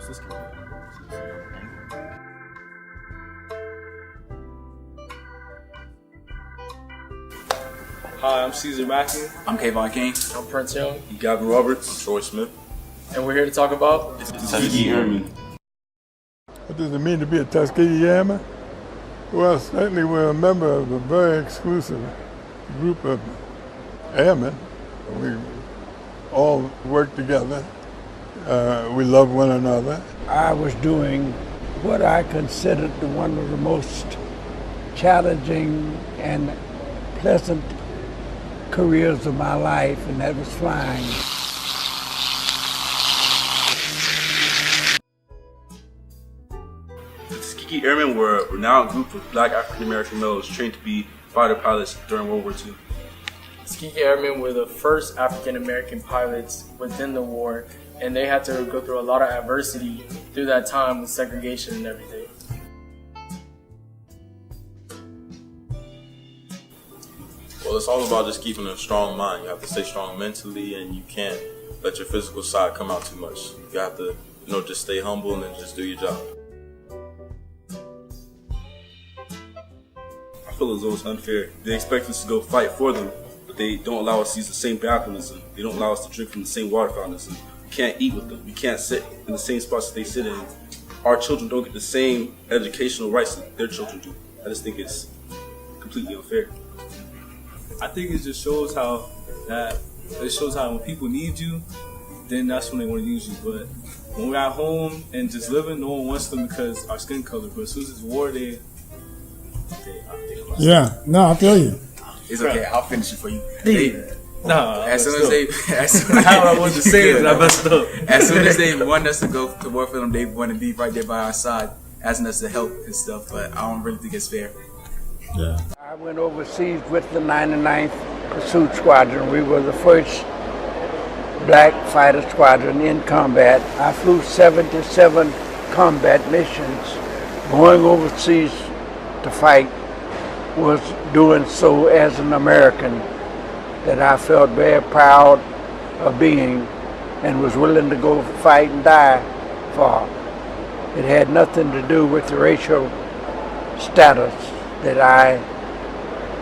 Tuskegee. Hi, I'm Caesar Mackey. I'm Kayvon King. I'm Prince Young, Gavin Roberts. I'm Troy Smith. and we're here to talk about Tuskegee Airmen. What does it mean to be a Tuskegee Airman? Well, certainly we're a member of a very exclusive group of airmen. We all work together. We love one another. I was doing what I considered one of the most challenging and pleasant careers of my life, and that was flying. The Tuskegee Airmen were a renowned group of black African American males trained to be fighter pilots during World War II. Tuskegee Airmen were the first African American pilots within the war, and they had to go through a lot of adversity through that time with segregation and everything. Well, it's all about just keeping a strong mind. You have to stay strong mentally, and you can't let your physical side come out too much. You have to, just stay humble and then just do your job. I feel as though it's unfair. They expect us to go fight for them, but they don't allow us to use the same bathrooms, and they don't allow us to drink from the same water fountains. And we can't eat with them. We can't sit in the same spots that they sit in. Our children don't get the same educational rights that their children do. I just think it's completely unfair. I think it just shows how when people need you, then that's when they want to use you. But when we're at home and just living, no one wants them because our skin color. But as soon as it's war, Yeah, no, I feel you. It's okay. I'll finish it for you. as As soon as how I wanted to say it, I messed up. as soon as they want us to go to war for them, they want to be right there by our side, asking us to help and stuff. But I don't really think it's fair. Yeah. I went overseas with the 99th Pursuit Squadron. We were the first black fighter squadron in combat. I flew 77 combat missions. Going overseas to fight was doing so as an American that I felt very proud of being and was willing to go fight and die for. It had nothing to do with the racial status that I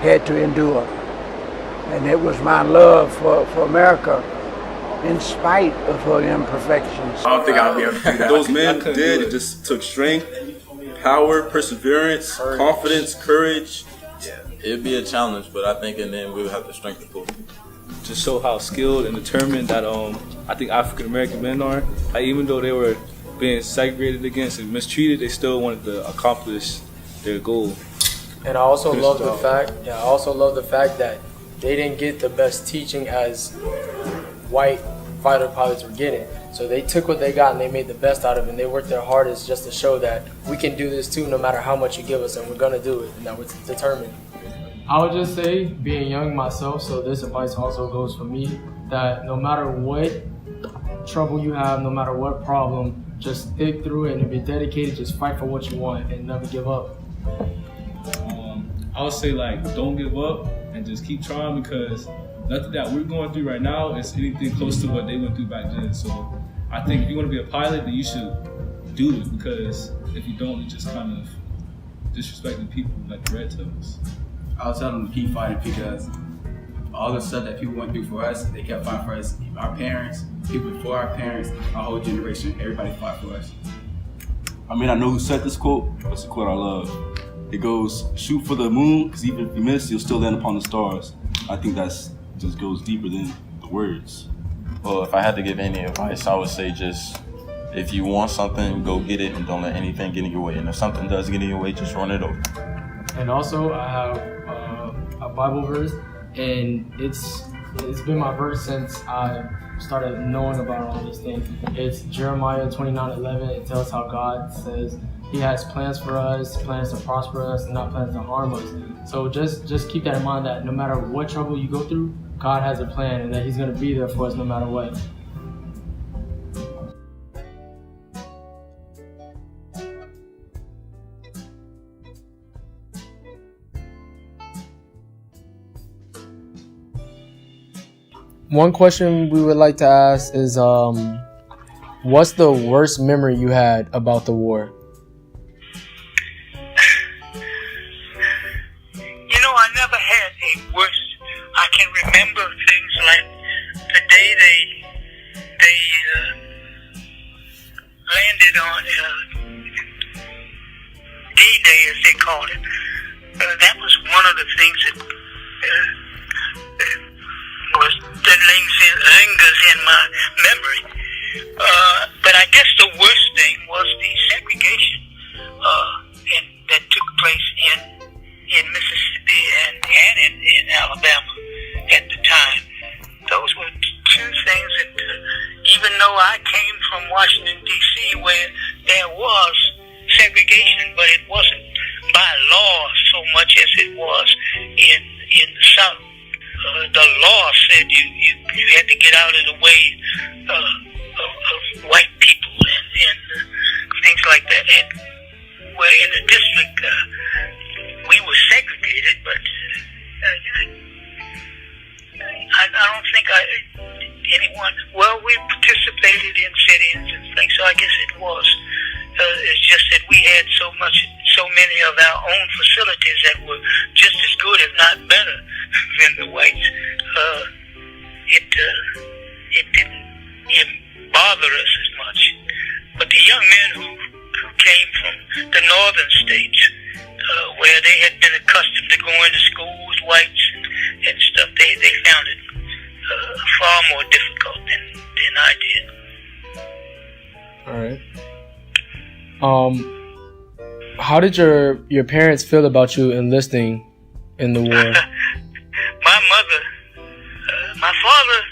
had to endure. And it was my love for America in spite of her imperfections. I don't think I'll be able to do that. Those men did. It just took strength, power, perseverance, confidence, courage. It'd be a challenge, but I think in the end we'll have the strength to pull through. Just show how skilled and determined that I think African American men are. Like, even though they were being segregated against and mistreated, they still wanted to accomplish their goal. And I also love the fact that they didn't get the best teaching as white fighter pilots were getting. So they took what they got and they made the best out of it, and they worked their hardest just to show that we can do this too, no matter how much you give us, and we're gonna do it, and that we're determined. I would just say, being young myself, so this advice also goes for me, that no matter what trouble you have, no matter what problem, just stick through it, and if you're dedicated, just fight for what you want and never give up. I would say, don't give up and just keep trying, because nothing that we're going through right now is anything close to what they went through back then. So I think if you want to be a pilot, then you should do it, because if you don't, you're just kind of disrespecting people like the red tails. I'll tell them to keep fighting, because all the stuff that people went through for us, they kept fighting for us. Our parents, people before our parents, our whole generation, everybody fought for us. I mean, I know who said this quote, but it's a quote I love. It goes, shoot for the moon, because even if you miss, you'll still land upon the stars. I think that's just goes deeper than the words. Well, if I had to give any advice, I would say just, if you want something, go get it and don't let anything get in your way. And if something does get in your way, just run it over. And also, I have a Bible verse, and it's been my verse since I started knowing about all these things. It's Jeremiah 29:11. It tells how God says He has plans for us, plans to prosper us, and not plans to harm us. So just keep that in mind, that no matter what trouble you go through, God has a plan, and that He's going to be there for us no matter what. One question we would like to ask is, What's the worst memory you had about the war? You know, I never had a worst. I can remember things like the day they landed on D-Day, as they called it. That was one of the things that lingers in my memory. But I guess the worst thing was the segregation that took place in Mississippi and in Alabama at the time. Those were two things that, even though I came from Washington, D.C., where there was segregation, but it wasn't by law so much as it was in the South. The law said you had to get out of the way of white people and things like that. And where in the district we were segregated, but I don't think anyone. Well, we participated in sit-ins and things, so I guess it was. It's just that we had so many of our own facilities that were just as good, if not better, than the whites. It didn't bother us as much. But the young men who came from the northern states, where they had been accustomed to going to school with whites and stuff, they found it far more difficult than I did. All right. How did your parents feel about you enlisting in the war? My father,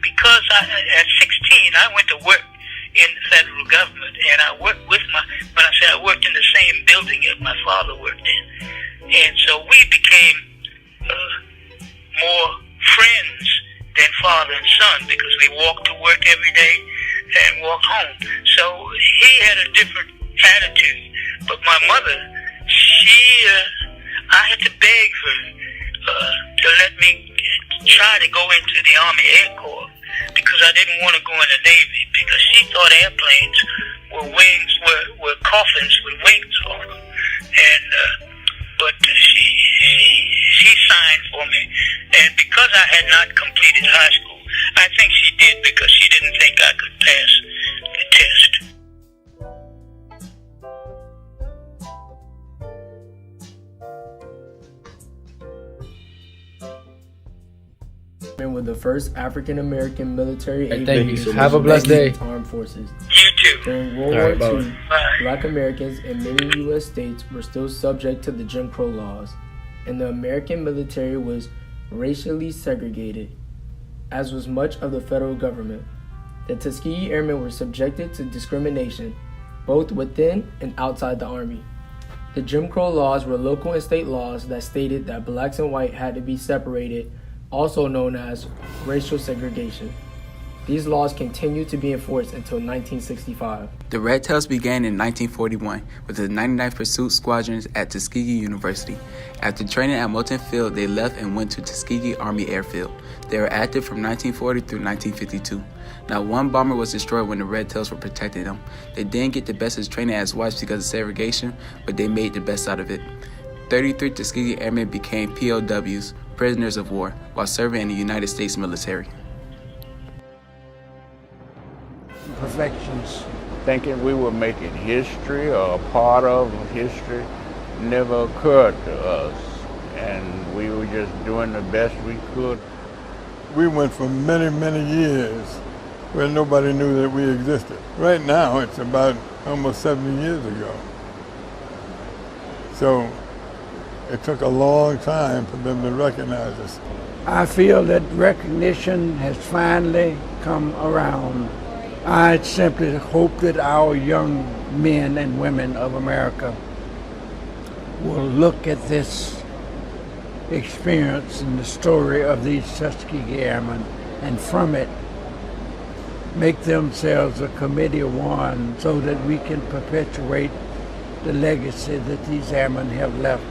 because at 16 I went to work in the federal government, and I worked when I say I worked in the same building that my father worked in, and so we became more friends than father and son, because we walked to work every day and walked home. So he had a different attitude. But my mother, I had to beg her to let me try to go into the Army Air Corps, because I didn't want to go in the Navy, because she thought airplanes were coffins with wings on them. And but she signed for me, and because I had not completed high school, I think she did because she didn't think I could pass the test. With the first African American military Hey, thank aviator you so much. have a blessed day. Armed forces. You too. During World All right, War II, bye. Black Americans in many U.S. states were still subject to the Jim Crow laws, and the American military was racially segregated, as was much of the federal government. The Tuskegee Airmen were subjected to discrimination, both within and outside the Army. The Jim Crow laws were local and state laws that stated that blacks and white had to be separated, also known as racial segregation. These laws continued to be enforced until 1965. The Red Tails began in 1941 with the 99th Pursuit Squadrons at Tuskegee University. After training at Moulton Field, they left and went to Tuskegee Army Airfield. They were active from 1940 through 1952. Not one bomber was destroyed when the Red Tails were protecting them. They didn't get the best of training as whites because of segregation, but they made the best out of it. 33 Tuskegee Airmen became POWs, prisoners of war, while serving in the United States military. Perfections, thinking we were making history or a part of history, never occurred to us, and we were just doing the best we could. We went for many, many years where nobody knew that we existed. Right now, it's about almost 70 years ago. So it took a long time for them to recognize us. I feel that recognition has finally come around. I simply hope that our young men and women of America will look at this experience and the story of these Tuskegee Airmen, and from it make themselves a committee of one so that we can perpetuate the legacy that these airmen have left